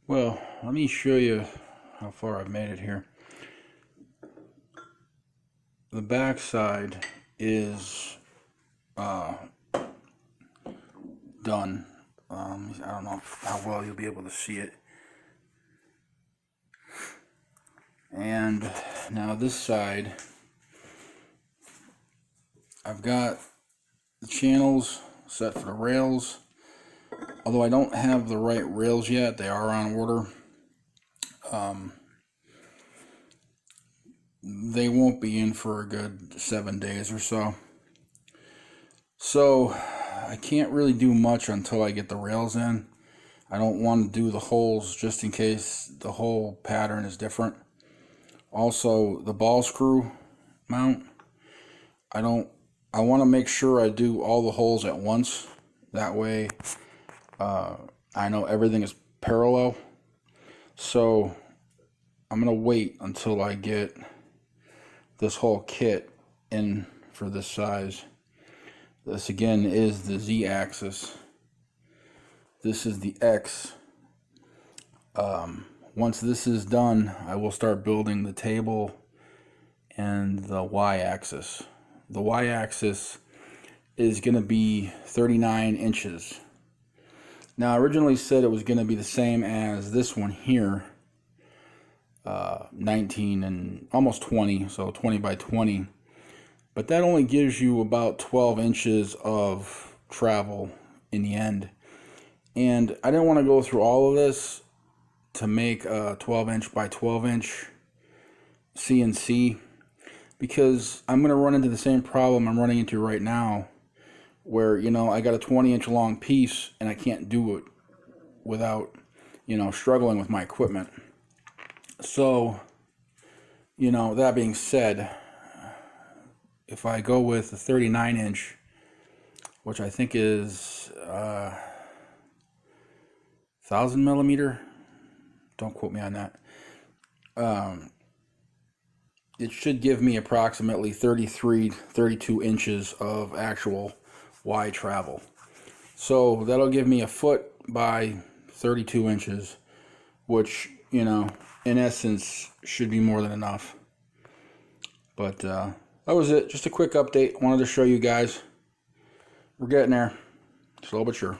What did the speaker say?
Well, let me show you how far I've made it here. The back side is done. I don't know how well you'll be able to see it. And now this side, I've got the channels set for the rails. Although I don't have the right rails yet, they are on order. They won't be in for a good 7 days or so. So I can't really do much until I get the rails in. I don't want to do the holes just in case the hole pattern is different. Also, the ball screw mount, I want to make sure I do all the holes at once. That way I know everything is parallel. So I'm going to wait until I get this whole kit in for this size. This again is the Z-axis. This is the X. Once this is done, I will start building the table and the Y-axis. The Y-axis is going to be 39 inches. Now, I originally said it was going to be the same as this one here, 19 and almost 20, so 20 by 20. But that only gives you about 12 inches of travel in the end. And I didn't want to go through all of this to make a 12 inch by 12 inch CNC, because I'm going to run into the same problem I'm running into right now, where, you know, I got a 20-inch long piece and I can't do it without, you know, struggling with my equipment. So, you know, that being said, if I go with the 39 inch, which I think is 1,000 millimeter, don't quote me on that, it should give me approximately 32 inches of actual Y travel. So that'll give me a foot by 32 inches, which, you know, in essence should be more than enough. But that was it. Just a quick update. Wanted to show you guys. We're getting there. Slow but sure.